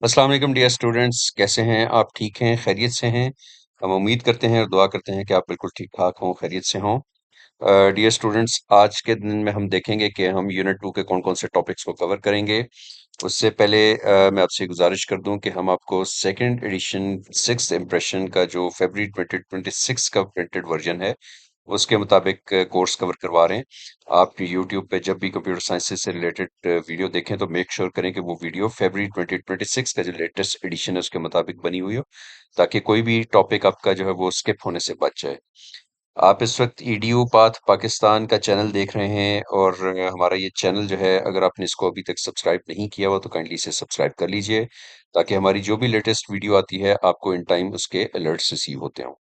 अस्सलाम वालेकुम dear students, कैसे हैं आप? ठीक हैं, खैरियत से हैं? हम उम्मीद करते हैं और दुआ करते हैं कि आप बिल्कुल ठीक ठाक हों, खैरियत से हों। डियर स्टूडेंट्स, आज के दिन में हम देखेंगे कि हम यूनिट 2 के कौन कौन से टॉपिक्स को कवर करेंगे। उससे पहले मैं आपसे गुजारिश कर दूं कि हम आपको सेकंड एडिशन सिक्स इम्प्रेशन का जो फरवरी 2026 का प्रिंटेड वर्जन है उसके मुताबिक कोर्स कवर करवा रहे हैं। आप यूट्यूब पे जब भी कंप्यूटर साइंस से रिलेटेड वीडियो देखें तो मेक श्योर करें कि वो वीडियो फरवरी 2026 का जो लेटेस्ट एडिशन है उसके मुताबिक बनी हुई हो, ताकि कोई भी टॉपिक आपका जो है वो स्किप होने से बच जाए। आप इस वक्त ईडीयू पाथ पाकिस्तान का चैनल देख रहे हैं और हमारा ये चैनल जो है, अगर आपने इसको अभी तक सब्सक्राइब नहीं किया हुआ तो काइंडली इसे सब्सक्राइब कर लीजिए, ताकि हमारी जो भी लेटेस्ट वीडियो आती है आपको इन टाइम उसके अलर्ट्स रिसीव होते हों।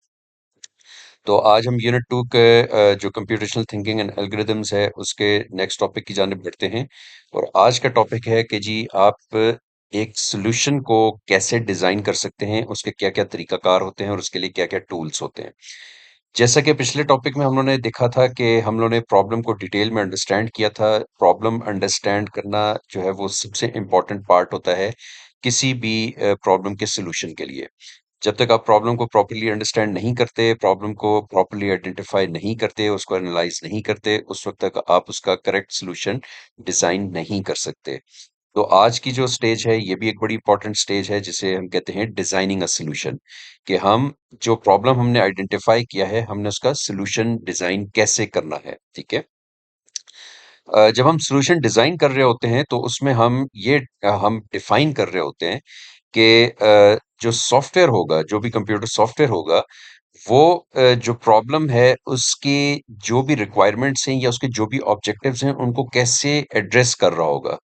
तो आज हम यूनिट 2 के जो कंप्यूटेशनल थिंकिंग एंड एल्गोरिदम्स है उसके नेक्स्ट टॉपिक की जानिब बढ़ते हैं। और आज का टॉपिक है कि जी आप एक सॉल्यूशन को कैसे डिजाइन कर सकते हैं, उसके क्या क्या तरीकाकार होते हैं और उसके लिए क्या क्या टूल्स होते हैं। जैसा कि पिछले टॉपिक में हम लोगों ने देखा था कि हम लोगों ने प्रॉब्लम को डिटेल में अंडरस्टैंड किया था। प्रॉब्लम अंडरस्टैंड करना जो है वो सबसे इम्पोर्टेंट पार्ट होता है किसी भी प्रॉब्लम के सॉल्यूशन के लिए। जब तक आप प्रॉब्लम को प्रॉपर्ली अंडरस्टैंड नहीं करते, प्रॉब्लम को प्रॉपर्ली आइडेंटिफाई नहीं करते, उसको एनालाइज नहीं करते, उस वक्त तक आप उसका करेक्ट सॉल्यूशन डिजाइन नहीं कर सकते। तो आज की जो स्टेज है ये भी एक बड़ी इंपॉर्टेंट स्टेज है, जिसे हम कहते हैं डिजाइनिंग अ सॉल्यूशन। कि हम जो प्रॉब्लम हमने आइडेंटिफाई किया है हमने उसका सॉल्यूशन डिजाइन कैसे करना है। ठीक है। जब हम सॉल्यूशन डिजाइन कर रहे होते हैं तो उसमें हम डिफाइन कर रहे होते हैं कि जो सॉफ्टवेयर होगा, जो भी कंप्यूटर सॉफ्टवेयर होगा, वो जो प्रॉब्लम है उसकी जो भी रिक्वायरमेंट्स हैं या उसके जो भी ऑब्जेक्टिव्स हैं उनको कैसे एड्रेस कर रहा होगा।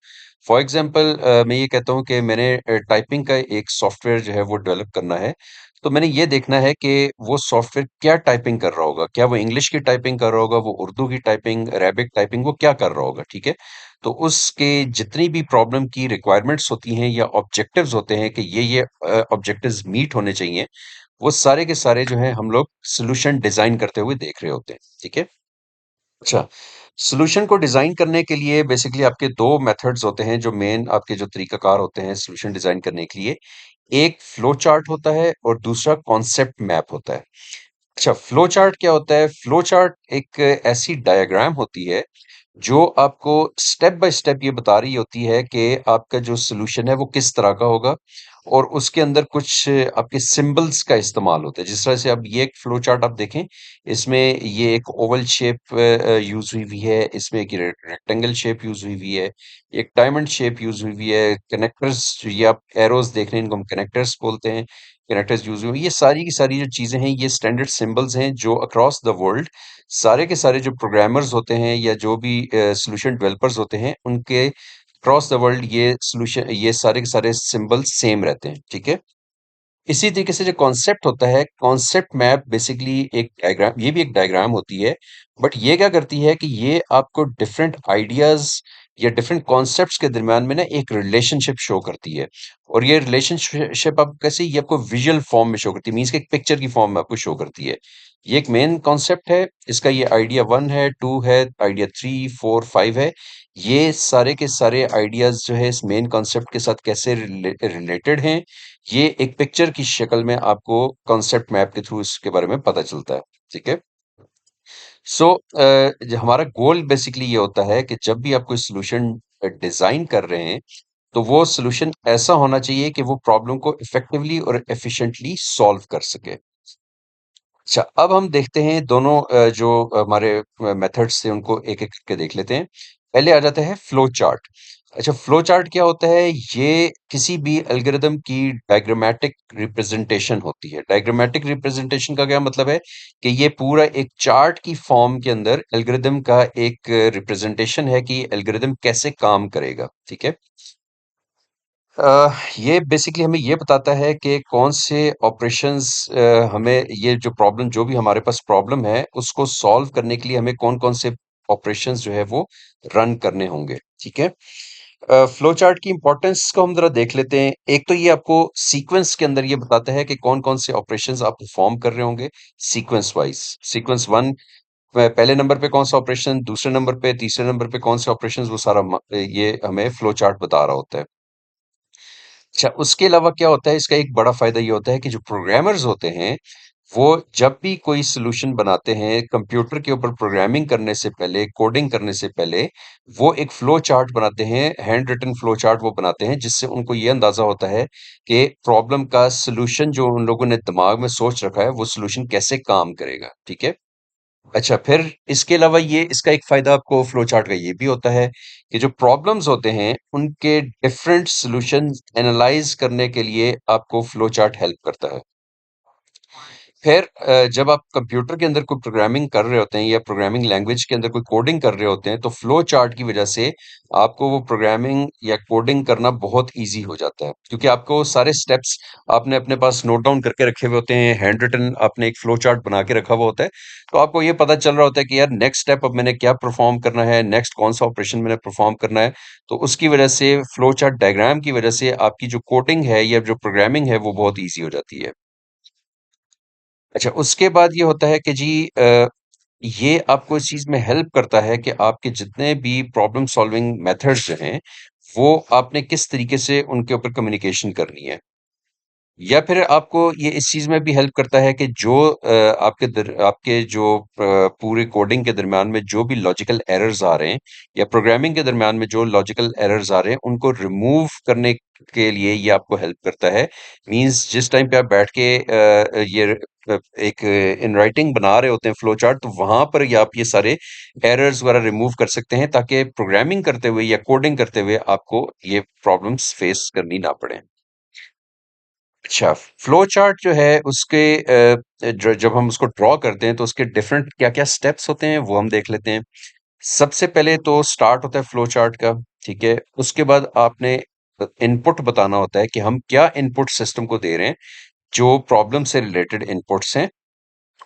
फॉर एग्जांपल मैं ये कहता हूँ कि मैंने टाइपिंग का एक सॉफ्टवेयर जो है वो डेवलप करना है। तो मैंने ये देखना है कि वो सॉफ्टवेयर क्या टाइपिंग कर रहा होगा, क्या वो इंग्लिश की टाइपिंग कर रहा होगा, वो उर्दू की टाइपिंग, अरेबिक टाइपिंग, वो क्या कर रहा होगा। ठीक है। तो उसके जितनी भी प्रॉब्लम की रिक्वायरमेंट्स होती हैं या ऑब्जेक्टिव्स होते हैं कि ये ऑब्जेक्टिव्स मीट होने चाहिए, वो सारे के सारे जो हैं हम लोग सॉल्यूशन डिजाइन करते हुए देख रहे होते हैं। ठीक है। अच्छा, सॉल्यूशन को डिजाइन करने के लिए बेसिकली आपके दो मेथड्स होते हैं जो मेन आपके जो तरीकाकार होते हैं सॉल्यूशन डिजाइन करने के लिए। एक फ्लो चार्ट होता है और दूसरा कॉन्सेप्ट मैप होता है। अच्छा, फ्लो चार्ट क्या होता है? फ्लो चार्ट एक ऐसी डायग्राम होती है जो आपको स्टेप बाय स्टेप ये बता रही होती है कि आपका जो सॉल्यूशन है वो किस तरह का होगा। और उसके अंदर कुछ आपके सिंबल्स का इस्तेमाल होता है। जिस तरह से अब ये एक फ्लो चार्ट आप देखें, इसमें ये एक ओवल शेप यूज हुई हुई है, इसमें एक रेक्टेंगल शेप यूज हुई हुई है, एक डायमंड शेप यूज हुई हुई है, कनेक्टर्स, ये आप एरोज देख रहे हैं, इनको हम कनेक्टर्स बोलते हैं। कनेक्टर्स यूज हुए हैं। ये सारी की सारी जो चीजें हैं ये स्टैंडर्ड सिंबल्स हैं जो अक्रॉस द वर्ल्ड सारे के सारे जो प्रोग्रामर्स होते हैं या जो भी सॉल्यूशन डेवलपर्स होते हैं उनके अक्रॉस द वर्ल्ड ये सॉल्यूशन, ये सारे के सारे सिंबल्स सेम रहते हैं। ठीक है। इसी तरीके से जो कॉन्सेप्ट होता है, कॉन्सेप्ट मैप बेसिकली एक डायग्राम, ये भी एक डायग्राम होती है। बट ये क्या करती है कि ये आपको डिफरेंट आइडियाज या डिफरेंट कॉन्सेप्ट्स के दरमियान में ना एक रिलेशनशिप शो करती है। और ये रिलेशनशिप आप कैसे, ये आपको विजुअल फॉर्म में शो करती है, मीन्स कि एक पिक्चर की फॉर्म में आपको शो करती है। ये एक मेन कॉन्सेप्ट है, इसका ये आइडिया वन है, टू है, आइडिया थ्री, फोर, फाइव है। ये सारे के सारे आइडियाज जो है इस मेन कॉन्सेप्ट के साथ कैसे रिलेटेड हैं, ये एक पिक्चर की शक्ल में आपको कॉन्सेप्ट मैप के थ्रू इसके बारे में पता चलता है। ठीक है। सो हमारा गोल बेसिकली ये होता है कि जब भी आप कोई सॉल्यूशन डिजाइन कर रहे हैं तो वो सॉल्यूशन ऐसा होना चाहिए कि वो प्रॉब्लम को इफेक्टिवली और एफिशिएंटली सॉल्व कर सके। अच्छा, अब हम देखते हैं दोनों जो हमारे मेथड्स थे उनको एक एक करके देख लेते हैं। पहले आ जाता है फ्लो चार्ट। अच्छा, फ्लो चार्ट क्या होता है? ये किसी भी एल्गोरिदम की डायग्रामेटिक रिप्रेजेंटेशन होती है। डायग्रामेटिक रिप्रेजेंटेशन का क्या मतलब है? कि ये पूरा एक चार्ट की फॉर्म के अंदर एल्गोरिदम का एक रिप्रेजेंटेशन है कि एल्गोरिदम कैसे काम करेगा। ठीक है। ये बेसिकली हमें ये बताता है कि कौन से ऑपरेशंस हमें, ये जो प्रॉब्लम, जो भी हमारे पास प्रॉब्लम है उसको सॉल्व करने के लिए हमें कौन कौन से ऑपरेशंस जो है वो रन करने होंगे। ठीक है। फ्लो चार्ट की इंपॉर्टेंस को हम जरा देख लेते हैं। एक तो ये आपको सीक्वेंस के अंदर ये बताता है कि कौन कौन से ऑपरेशंस आप परफॉर्म कर रहे होंगे सीक्वेंस वाइज। सीक्वेंस वन, पहले नंबर पे कौन सा ऑपरेशन, दूसरे नंबर पे, तीसरे नंबर पे कौन से ऑपरेशंस, वो सारा ये हमें फ्लो चार्ट बता रहा होता है। अच्छा, उसके अलावा क्या होता है, इसका एक बड़ा फायदा ये होता है कि जो प्रोग्रामर्स होते हैं, वो जब भी कोई सॉल्यूशन बनाते हैं कंप्यूटर के ऊपर, प्रोग्रामिंग करने से पहले, कोडिंग करने से पहले, वो एक फ्लो चार्ट बनाते हैं, हैंड रिटन फ्लो चार्ट वो बनाते हैं, जिससे उनको ये अंदाजा होता है कि प्रॉब्लम का सॉल्यूशन जो उन लोगों ने दिमाग में सोच रखा है, वो सॉल्यूशन कैसे काम करेगा, ठीक है? अच्छा, फिर इसके अलावा ये इसका एक फायदा आपको फ्लो चार्ट का ये भी होता है कि जो प्रॉब्लम्स होते हैं, उनके डिफरेंट सॉल्यूशन एनालाइज करने के लिए आपको फ्लो चार्ट हेल्प करता है। फिर जब आप कंप्यूटर के अंदर कोई प्रोग्रामिंग कर रहे होते हैं या प्रोग्रामिंग लैंग्वेज के अंदर कोई कोडिंग कर रहे होते हैं, तो फ्लो चार्ट की वजह से आपको वो प्रोग्रामिंग या कोडिंग करना बहुत इजी हो जाता है, क्योंकि आपको सारे स्टेप्स आपने अपने पास नोट डाउन करके रखे हुए होते हैं, हैंड रिटन आपने एक फ्लो चार्ट बना के रखा हुआ होता है। तो आपको ये पता चल रहा होता है कि यार नेक्स्ट स्टेप अब मैंने क्या परफॉर्म करना है, नेक्स्ट कौन सा ऑपरेशन मैंने परफॉर्म करना है। तो उसकी वजह से फ्लो चार्ट डायग्राम की वजह से आपकी जो कोडिंग है या जो प्रोग्रामिंग है वो बहुत ईजी हो जाती है। अच्छा, उसके बाद ये होता है कि जी ये आपको इस चीज़ में हेल्प करता है कि आपके जितने भी प्रॉब्लम सॉल्विंग मेथड्स जो हैं, वो आपने किस तरीके से उनके ऊपर कम्युनिकेशन करनी है। या फिर आपको ये इस चीज़ में भी हेल्प करता है कि जो आपके जो पूरे कोडिंग के दरमियान में जो भी लॉजिकल एरर्स आ रहे हैं या प्रोग्रामिंग के दरमियान में जो लॉजिकल एरर्स आ रहे हैं, उनको रिमूव करने के लिए ये आपको हेल्प करता है। मीन्स जिस टाइम पे आप बैठ के एक इन राइटिंग बना रहे होते हैं फ्लो चार्ट, तो वहां पर ये आप ये सारे एरर्स वगैरह रिमूव कर सकते हैं, ताकि प्रोग्रामिंग करते हुए या कोडिंग करते हुए आपको ये प्रॉब्लम्स फेस करनी ना पड़े। अच्छा, फ्लो चार्ट जो है उसके जब हम उसको ड्रॉ करते हैं तो उसके डिफरेंट क्या-क्या स्टेप्स होते हैं वो हम देख लेते हैं। सबसे पहले तो स्टार्ट होता है फ्लो चार्ट का, ठीक है? उसके बाद आपने इनपुट बताना होता है कि हम क्या इनपुट सिस्टम को दे रहे हैं, जो प्रॉब्लम से रिलेटेड इनपुट्स हैं।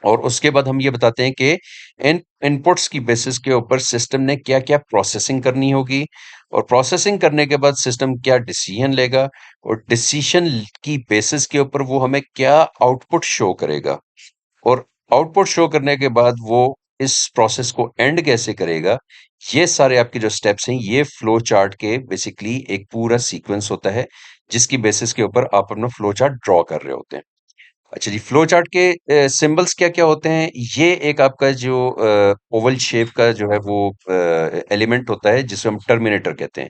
और उसके बाद हम ये बताते हैं कि इन इनपुट्स की बेसिस के ऊपर सिस्टम ने क्या-क्या प्रोसेसिंग करनी होगी, और प्रोसेसिंग करने के बाद सिस्टम क्या डिसीजन लेगा, और डिसीजन की बेसिस के ऊपर वो हमें क्या आउटपुट शो करेगा, और आउटपुट शो करने के बाद वो इस प्रोसेस को एंड कैसे करेगा। ये सारे आपके जो स्टेप्स हैं, ये फ्लो चार्ट के बेसिकली एक पूरा सीक्वेंस होता है, जिसकी बेसिस के ऊपर आप अपना फ्लो चार्ट ड्रॉ कर रहे होते हैं। अच्छा जी, फ्लो चार्ट के सिंबल्स क्या-क्या होते हैं? ये एक आपका जो ओवल शेप का जो है वो एलिमेंट होता है, जिसे हम टर्मिनेटर कहते हैं।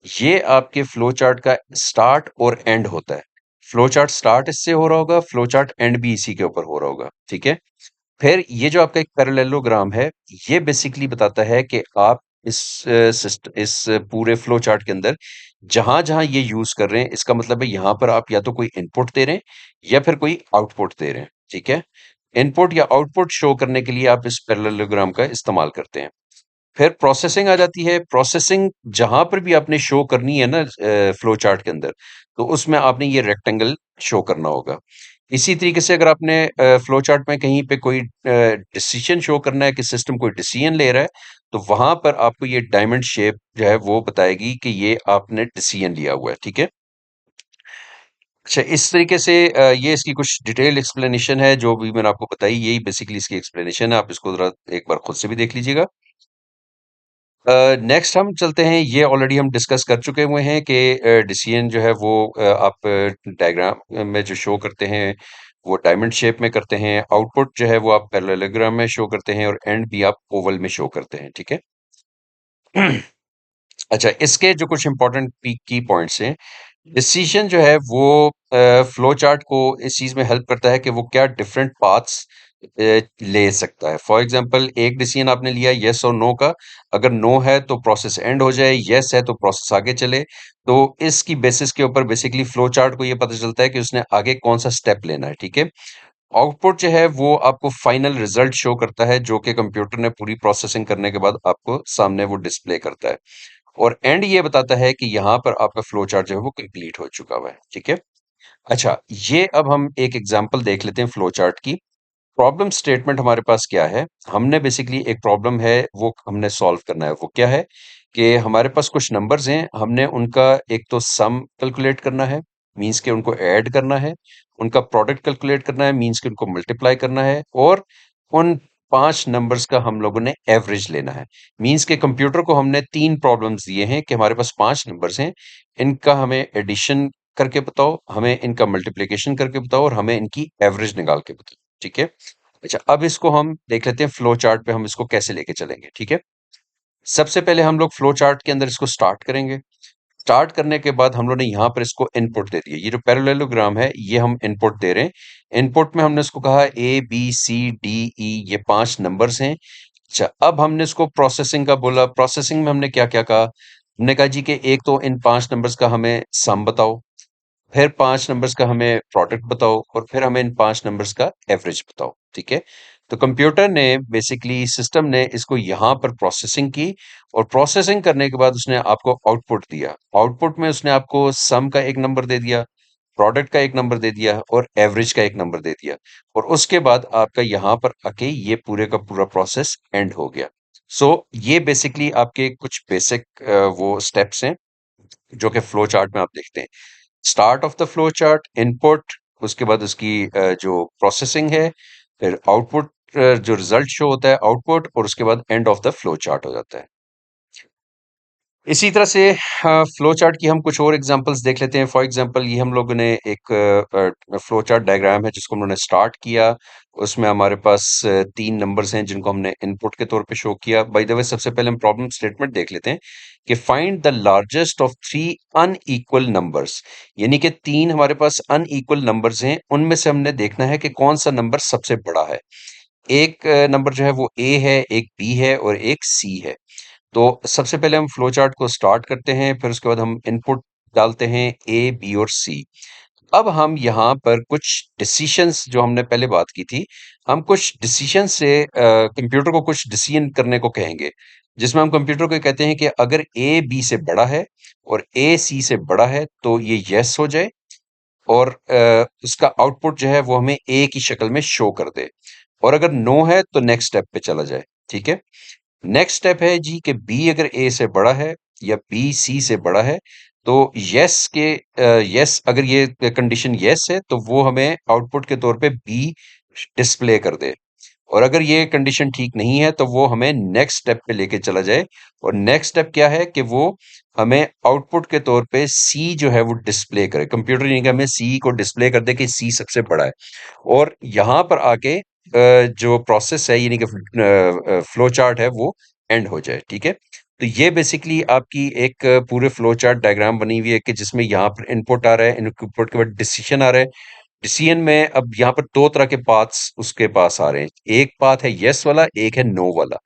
ये आपके फ्लो चार्ट का स्टार्ट और एंड होता है। फ्लो चार्ट स्टार्ट इससे हो रहा होगा, फ्लो चार्ट एंड भी इसी के ऊपर हो रहा होगा, ठीक है? फिर ये जो आपका एक पैरेललोग्राम है, ये बेसिकली बताता है कि आप इस पूरे फ्लो चार्ट के अंदर जहां-जहां ये यूज कर रहे हैं, इसका मतलब है यहां पर आप या तो कोई इनपुट दे रहे हैं या फिर कोई आउटपुट दे रहे हैं, ठीक है? इनपुट या आउटपुट शो करने के लिए आप इस पैरेललोग्राम का इस्तेमाल करते हैं। फिर प्रोसेसिंग आ जाती है। प्रोसेसिंग जहां पर भी आपने शो करनी है ना फ्लो चार्ट के अंदर, तो उसमें आपने ये रेक्टेंगल शो करना होगा। इसी तरीके से अगर आपने फ्लो चार्ट में कहीं पे कोई डिसीजन शो करना है कि सिस्टम कोई डिसीजन ले रहा है, तो वहां पर आपको ये डायमंड शेप जो है वो बताएगी कि ये आपने डिसीजन लिया हुआ है, ठीक है? अच्छा, इस तरीके से ये इसकी कुछ डिटेल्ड एक्सप्लेनेशन है जो भी मैंने आपको बताई, यही बेसिकली इसकी एक्सप्लेनेशन है। आप इसको जरा एक बार खुद से भी देख लीजिएगा। नेक्स्ट हम चलते हैं, ये ऑलरेडी हम डिस्कस कर चुके हुए हैं कि डिसीजन जो है वो आप डायग्राम में जो शो करते हैं वो डायमंड शेप में करते हैं, आउटपुट जो है वो आप पैरेललोग्राम में शो करते हैं, और एंड भी आप ओवल में शो करते हैं, ठीक है? अच्छा, इसके जो कुछ इंपॉर्टेंट की पॉइंट्स हैं, डिसीजन जो है वो फ्लो चार्ट को इस चीज में हेल्प करता है कि वो क्या डिफरेंट पाथ्स ले सकता है। फॉर एग्जांपल, एक डिसीजन आपने लिया यस और नो का, अगर नो है तो प्रोसेस एंड हो जाए, यस है तो प्रोसेस आगे चले। तो इसकी बेसिस के ऊपर बेसिकली फ्लो चार्ट को ये पता चलता है कि उसने आगे कौन सा स्टेप लेना है, ठीक है? आउटपुट जो है वो आपको फाइनल रिजल्ट शो करता है, जो कि कंप्यूटर ने पूरी प्रोसेसिंग करने के बाद आपको सामने वो डिस्प्ले करता है। और एंड ये बताता है कि यहाँ पर आपका फ्लो चार्ट जो है वो कंप्लीट हो चुका हुआ है, ठीक है? अच्छा, ये अब हम एक एग्जांपल देख लेते हैं फ्लो चार्ट की। प्रॉब्लम स्टेटमेंट हमारे पास क्या है? हमने बेसिकली एक प्रॉब्लम है वो हमने सॉल्व करना है। वो क्या है कि हमारे पास कुछ नंबर्स हैं, हमने उनका एक तो सम कैलकुलेट करना है, मीन्स कि उनको ऐड करना है, उनका प्रोडक्ट कैलकुलेट करना है, मीन्स कि उनको मल्टीप्लाई करना है, और उन 5 नंबर्स का हम लोगों ने एवरेज लेना है। मीन्स के कंप्यूटर को हमने 3 प्रॉब्लम्स दिए हैं कि हमारे पास 5 नंबर्स हैं, इनका हमें एडिशन करके बताओ, हमें इनका मल्टीप्लिकेशन करके बताओ और हमें इनकी एवरेज निकाल के बताओ। ठीक है। अच्छा, अब इसको हम देख लेते हैं फ्लो चार्ट पे हम इसको कैसे लेके चलेंगे। ठीक है। सबसे पहले हम लोग फ्लो चार्ट के अंदर इसको स्टार्ट करेंगे। स्टार्ट करने के बाद हम लोग ने यहाँ पर इसको इनपुट दे दिया। ये जो पैरेललोग्राम है ये हम इनपुट दे रहे हैं। इनपुट में हमने इसको कहा A B C D E, ये 5 नंबर्स हैं। अच्छा, अब हमने इसको प्रोसेसिंग का बोला। प्रोसेसिंग में हमने क्या क्या कहा? हमने कहा जी कि एक तो इन 5 नंबर्स का हमें सम बताओ, फिर 5 नंबर्स का हमें प्रोडक्ट बताओ और फिर हमें इन 5 नंबर्स का एवरेज बताओ। ठीक है। तो कंप्यूटर ने बेसिकली, सिस्टम ने इसको यहाँ पर प्रोसेसिंग की और प्रोसेसिंग करने के बाद उसने आपको आउटपुट दिया। आउटपुट में उसने आपको सम का एक नंबर दे दिया, प्रोडक्ट का एक नंबर दे दिया और एवरेज का एक नंबर दे दिया। और उसके बाद आपका यहाँ पर आके ये पूरे का पूरा प्रोसेस एंड हो गया। सो ये बेसिकली आपके कुछ बेसिक वो स्टेप्स हैं जो कि फ्लो चार्ट में आप देखते हैं। Start of the flow chart, input, उसके बाद उसकी जो प्रोसेसिंग है, फिर आउटपुट, जो रिजल्ट शो होता है आउटपुट, और उसके बाद end of the flow chart हो जाता है। इसी तरह से फ्लो चार्ट की हम कुछ और एग्जांपल्स देख लेते हैं। फॉर एग्जांपल, ये हम लोगों ने एक फ्लो चार्ट डायग्राम है जिसको हमने स्टार्ट किया। उसमें हमारे पास 3 नंबर्स हैं जिनको हमने इनपुट के तौर पे शो किया। बाय द वे, सबसे पहले हम प्रॉब्लम स्टेटमेंट देख लेते हैं कि find the largest of 3 unequal numbers. यानी कि 3 हमारे पास अनइक्वल नंबर्स हैं, उनमें से हमने देखना है कि कौन सा नंबर सबसे बड़ा है। एक नंबर जो है वो ए है, एक बी है और एक सी है। तो सबसे पहले हम फ्लो चार्ट को स्टार्ट करते हैं, फिर उसके बाद हम इनपुट डालते हैं ए, बी और सी। अब हम यहाँ पर कुछ डिसीशंस, जो हमने पहले बात की थी, हम कुछ डिसीजन से कंप्यूटर को कुछ डिसीजन करने को कहेंगे, जिसमें हम कंप्यूटर को कहते हैं कि अगर ए बी से बड़ा है और ए सी से बड़ा है तो ये यस हो जाए और उसका आउटपुट जो है वो हमें ए की शक्ल में शो कर दे, और अगर नो है तो नेक्स्ट स्टेप पे चला जाए। ठीक है। नेक्स्ट स्टेप है जी कि बी अगर ए से बड़ा है या बी सी से बड़ा है तो यस के, यस, अगर ये कंडीशन यस है तो वो हमें आउटपुट के तौर पे बी डिस्प्ले कर दे, और अगर ये कंडीशन ठीक नहीं है तो वो हमें नेक्स्ट स्टेप पे लेके चला जाए। और नेक्स्ट स्टेप क्या है कि वो हमें आउटपुट के तौर पे सी जो है वो डिस्प्ले करे। कंप्यूटर यानी कि हमें सी को डिस्प्ले कर दे कि सी सबसे बड़ा है, और यहाँ पर आके जो प्रोसेस है यानी कि फ्लो चार्ट है वो एंड हो जाए। ठीक है। तो ये बेसिकली आपकी एक पूरे फ्लो चार्ट डायग्राम बनी हुई है कि जिसमें यहाँ पर इनपुट आ रहा है, इनपुट के बाद डिसीजन आ रहा है। डिसीजन में अब यहाँ पर 2 तरह के पाथ्स उसके पास आ रहे हैं। एक पाथ है यस वाला, एक है नो वाला।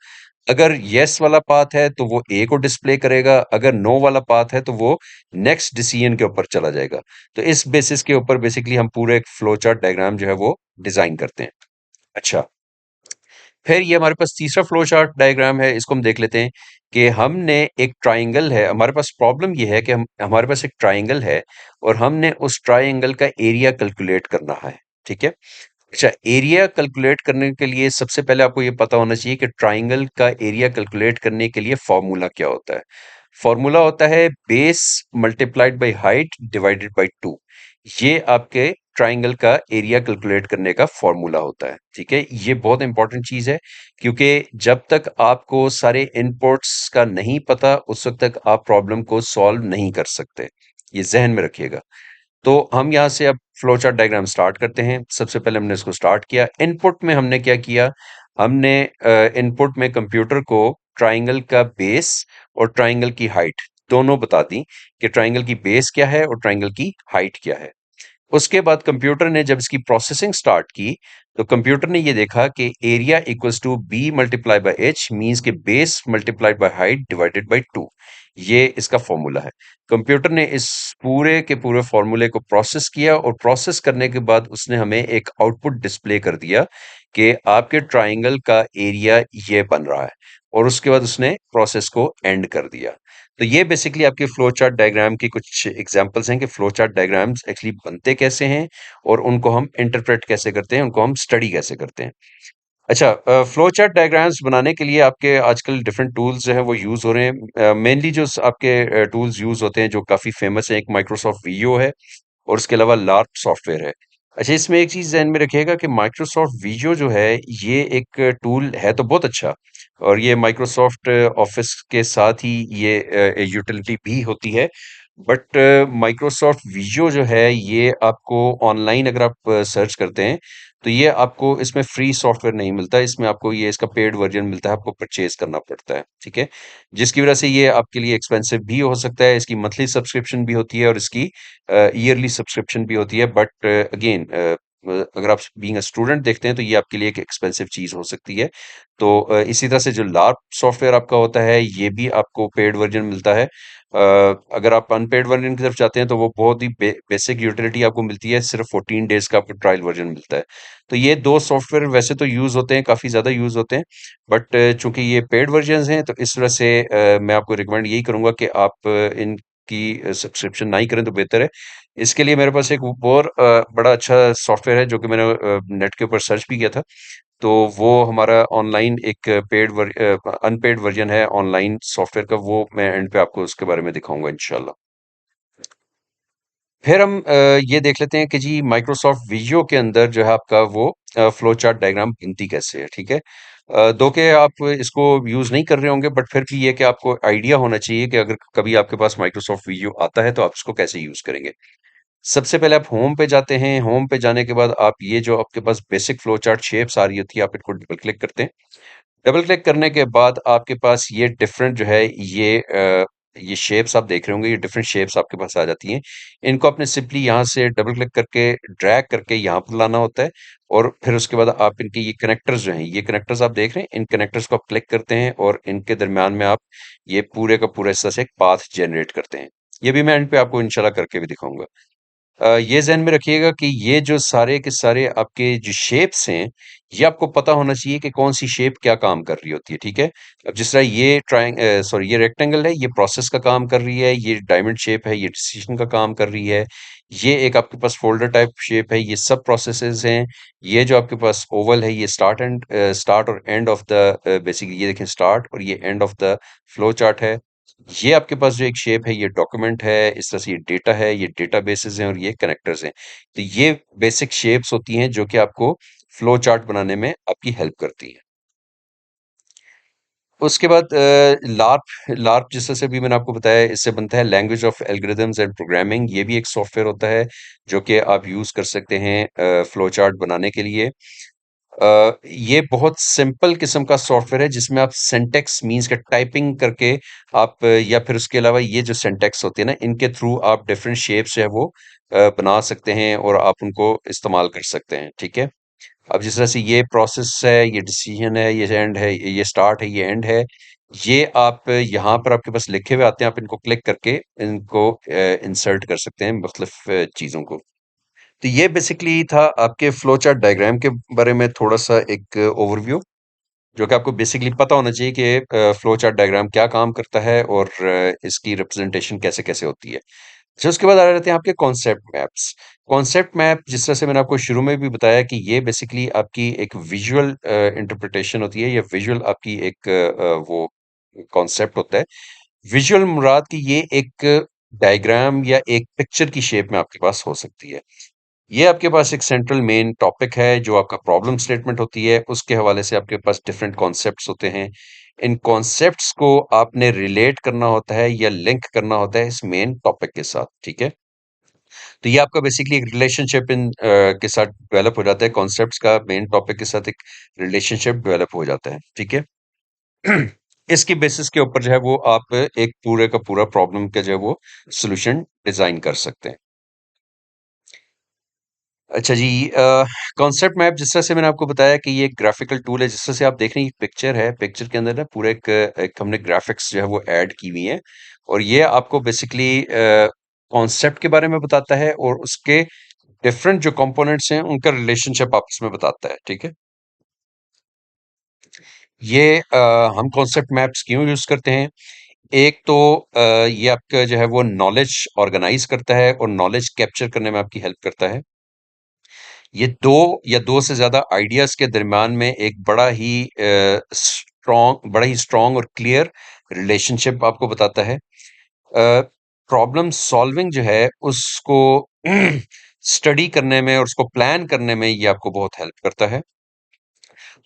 अगर यस वाला पाथ है तो वो ए को डिस्प्ले करेगा, अगर नो वाला पाथ है तो वो नेक्स्ट डिसीजन के ऊपर चला जाएगा। तो इस बेसिस के ऊपर बेसिकली हम पूरे एक फ्लो चार्ट डायग्राम जो है वो डिजाइन करते हैं। अच्छा, फिर ये हमारे पास तीसरा फ्लो चार्ट डायग्राम है, इसको हम देख लेते हैं कि हमने एक ट्राइंगल है। हमारे पास प्रॉब्लम ये है कि हम हमारे पास एक ट्राइंगल है और हमने उस ट्राइंगल का एरिया कैलकुलेट करना है। ठीक है। अच्छा, एरिया कैलकुलेट करने के लिए सबसे पहले आपको ये पता होना चाहिए कि ट्राइंगल का एरिया कैलकुलेट करने के लिए फॉर्मूला क्या होता है। फॉर्मूला होता है base multiplied by height divided by 2। ये आपके ट्राइंगल का एरिया कैलकुलेट करने का फॉर्मूला होता है। ठीक है। ये बहुत इंपॉर्टेंट चीज है, क्योंकि जब तक आपको सारे इनपुट्स का नहीं पता उस वक्त तक आप प्रॉब्लम को सॉल्व नहीं कर सकते। ये जहन में रखिएगा। तो हम यहाँ से अब फ्लो चार्ट डायग्राम स्टार्ट करते हैं। सबसे पहले हमने इसको स्टार्ट किया। इनपुट में हमने क्या किया? हमने इनपुट में कंप्यूटर को ट्राइंगल का बेस और ट्राइंगल की हाइट दोनों बता दी कि ट्राइंगल की बेस क्या है और ट्राइंगल की हाइट क्या है। उसके बाद कंप्यूटर ने जब इसकी प्रोसेसिंग स्टार्ट की तो कंप्यूटर ने ये देखा कि area equals to b multiply by h, means के base multiplied by height divided by 2। ये इसका फॉर्मूला है। कंप्यूटर ने इस पूरे के पूरे फॉर्मूले को प्रोसेस किया और प्रोसेस करने के बाद उसने हमें एक आउटपुट डिस्प्ले कर दिया कि आपके ट्राइंगल का एरिया ये बन रहा है, और उसके बाद उसने प्रोसेस को एंड कर दिया। तो ये बेसिकली आपके फ्लो चार्ट डायग्राम की कुछ एग्जांपल्स हैं कि फ्लो चार्ट डायग्राम्स एक्चुअली बनते कैसे हैं और उनको हम इंटरप्रेट कैसे करते हैं, उनको हम स्टडी कैसे करते हैं। अच्छा, फ्लो चार्ट डायग्राम्स बनाने के लिए आपके आजकल डिफरेंट टूल्स जो हैं वो यूज हो रहे हैं। मेनली जो आपके टूल्स यूज होते हैं जो काफी फेमस है, एक माइक्रोसॉफ्ट वीओ है और उसके अलावा लार्प सॉफ्टवेयर है। अच्छा, इसमें एक चीज ध्यान में रखिएगा कि माइक्रोसॉफ्ट विजो जो है ये एक टूल है तो बहुत अच्छा, और ये माइक्रोसॉफ्ट ऑफिस के साथ ही ये यूटिलिटी भी होती है। बट माइक्रोसॉफ्ट विजो जो है ये आपको ऑनलाइन अगर आप सर्च करते हैं तो ये आपको इसमें फ्री सॉफ्टवेयर नहीं मिलता, इसमें आपको ये इसका पेड वर्जन मिलता है, आपको परचेज करना पड़ता है, ठीक है। जिसकी वजह से ये आपके लिए एक्सपेंसिव भी हो सकता है, इसकी मंथली सब्सक्रिप्शन भी होती है और इसकी ईयरली सब्सक्रिप्शन भी होती है, बट अगेन अगर आप बीइंग अ स्टूडेंट देखते हैं तो ये आपके लिए एक एक्सपेंसिव चीज हो सकती है। तो इसी तरह से जो लार्प सॉफ्टवेयर आपका होता है ये भी आपको पेड वर्जन मिलता है। अगर आप अनपेड वर्जन की तरफ जाते हैं तो वो बहुत ही बेसिक यूटिलिटी आपको मिलती है, सिर्फ 14 डेज का आपको ट्रायल वर्जन मिलता है। तो ये दो सॉफ्टवेयर वैसे तो यूज होते हैं, काफी ज्यादा यूज होते हैं, बट चूंकि ये पेड वर्जन हैं तो इस वजह से मैं आपको रिकमेंड यही करूंगा कि आप इनकी सब्सक्रिप्शन ना ही करें तो बेहतर है। इसके लिए मेरे पास एक और बड़ा अच्छा सॉफ्टवेयर है जो कि मैंने नेट के ऊपर सर्च भी किया था। तो वो हमारा ऑनलाइन एक अनपेड वर्जन है ऑनलाइन सॉफ्टवेयर का, वो मैं एंड पे आपको उसके बारे में दिखाऊंगा इंशाल्लाह। फिर हम ये देख लेते हैं कि जी माइक्रोसॉफ्ट विजुओ के अंदर जो है आपका वो फ्लो चार्ट डायग्राम बनती कैसे है, ठीक है। दो के आप इसको यूज नहीं कर रहे होंगे, बट फिर भी ये कि आपको आइडिया होना चाहिए कि अगर कभी आपके पास माइक्रोसॉफ्ट विजुओ आता है तो आप इसको कैसे यूज करेंगे। सबसे पहले आप होम पे जाते हैं, होम पे जाने के बाद आप ये जो आपके पास बेसिक फ्लो चार्ट शेप्स आ रही होती है आप इनको डबल क्लिक करते हैं। डबल क्लिक करने के बाद आपके पास ये डिफरेंट जो है ये शेप्स आप देख रहे होंगे, ये डिफरेंट शेप्स आपके पास आ जाती हैं। इनको आपने सिंपली यहाँ से डबल क्लिक करके ड्रैग करके यहाँ पर लाना होता है, और फिर उसके बाद आप इनके ये कनेक्टर्स जो हैं, ये कनेक्टर्स आप देख रहे हैं, इन कनेक्टर्स को आप क्लिक करते हैं और इनके दरमियान में आप ये पूरे का पूरा इस तरह से एक पाथ जनरेट करते हैं। ये भी मैं एंड पे आपको इंशाल्लाह करके भी दिखाऊंगा। ये ज़हन में रखिएगा कि ये जो सारे के सारे आपके जो शेप्स हैं, ये आपको पता होना चाहिए कि कौन-सी शेप क्या काम कर रही होती है, ठीक है? अब जिस तरह ये रेक्टेंगल है, ये प्रोसेस का काम कर रही है, ये डायमंड शेप है, ये डिसीजन का काम कर रही है, ये एक आपके पास फ़ोल्डर टाइप शेप है, ये सब प्रोसेसेस हैं, ये जो आपके पास ओवल है, ये स्टार्ट और एंड ऑफ द बेसिकली ये देखें स्टार्ट और ये end of the flow chart है। ये आपके पास जो एक शेप है ये डॉक्यूमेंट है, इस तरह से ये डेटा है, ये डेटाबेसेस हैं और ये कनेक्टर्स हैं। तो ये बेसिक शेप्स होती हैं जो कि आपको फ्लो चार्ट बनाने में आपकी हेल्प करती हैं। उसके बाद लार्प लार्प जिस तरह से भी मैंने आपको बताया, इससे बनता है language of algorithms and programming. ये भी एक सॉफ्टवेयर होता है जो कि आप यूज कर सकते हैं फ्लो चार्ट बनाने के लिए। ये बहुत सिंपल किस्म का सॉफ्टवेयर है जिसमें आप सिंटैक्स मींस के टाइपिंग करके आप या फिर उसके अलावा ये जो सिंटैक्स होते हैं ना इनके थ्रू आप डिफरेंट शेप्स जो है वो बना सकते हैं और आप उनको इस्तेमाल कर सकते हैं, ठीक है। अब जिस तरह से ये प्रोसेस है, ये डिसीजन है, ये एंड है, ये स्टार्ट है, ये एंड है, ये आप यहाँ पर आपके पास लिखे हुए आते हैं, आप इनको क्लिक करके इनको इंसर्ट कर सकते हैं मुख्तलिफ चीजों को। तो ये बेसिकली था आपके फ्लो चार्ट डायग्राम के बारे में थोड़ा सा एक ओवरव्यू, जो कि आपको बेसिकली पता होना चाहिए कि फ्लो चार्ट डायग्राम क्या काम करता है और इसकी रिप्रेजेंटेशन कैसे कैसे होती है। अच्छा, उसके बाद आ जाते हैं आपके कॉन्सेप्ट मैप्स। कॉन्सेप्ट मैप जिस तरह से मैंने आपको शुरू में भी बताया कि ये बेसिकली आपकी एक विजुअल इंटरप्रिटेशन होती है या विजुअल आपकी एक वो कॉन्सेप्ट होता है। विजुअल मुराद की ये एक डायग्राम या एक पिक्चर की शेप में आपके पास हो सकती है। ये आपके पास एक सेंट्रल मेन टॉपिक है जो आपका प्रॉब्लम स्टेटमेंट होती है, उसके हवाले से आपके पास डिफरेंट कॉन्सेप्ट्स होते हैं। इन कॉन्सेप्ट्स को आपने रिलेट करना होता है या लिंक करना होता है इस मेन टॉपिक के साथ, ठीक है। तो ये आपका बेसिकली एक रिलेशनशिप के साथ डेवलप हो जाता है, कॉन्सेप्ट्स का मेन टॉपिक के साथ एक रिलेशनशिप डेवलप हो जाता है, ठीक है। इसकी बेसिस के ऊपर जो है वो आप एक पूरे का पूरा प्रॉब्लम का जो है वो सॉल्यूशन डिजाइन कर सकते हैं। अच्छा जी, कॉन्सेप्ट मैप जिस तरह से मैंने आपको बताया कि ये एक ग्राफिकल टूल है, जिस तरह से आप देख रहे हैं ये पिक्चर है, पिक्चर के अंदर ना पूरा एक हमने ग्राफिक्स जो है वो ऐड की हुई है, और ये आपको बेसिकली कॉन्सेप्ट के बारे में बताता है और उसके डिफरेंट जो कंपोनेंट्स हैं उनका रिलेशनशिप आपस में बताता है, ठीक है। ये हम कॉन्सेप्ट मैप्स क्यों यूज करते हैं? एक तो ये आपका जो है वो नॉलेज ऑर्गेनाइज करता है और नॉलेज कैप्चर करने में आपकी हेल्प करता है। ये दो या दो से ज्यादा आइडियाज के दरमियान में एक बड़ा ही स्ट्रॉन्ग और क्लियर रिलेशनशिप आपको बताता है। प्रॉब्लम सॉल्विंग जो है उसको स्टडी करने में और उसको प्लान करने में ये आपको बहुत हेल्प करता है।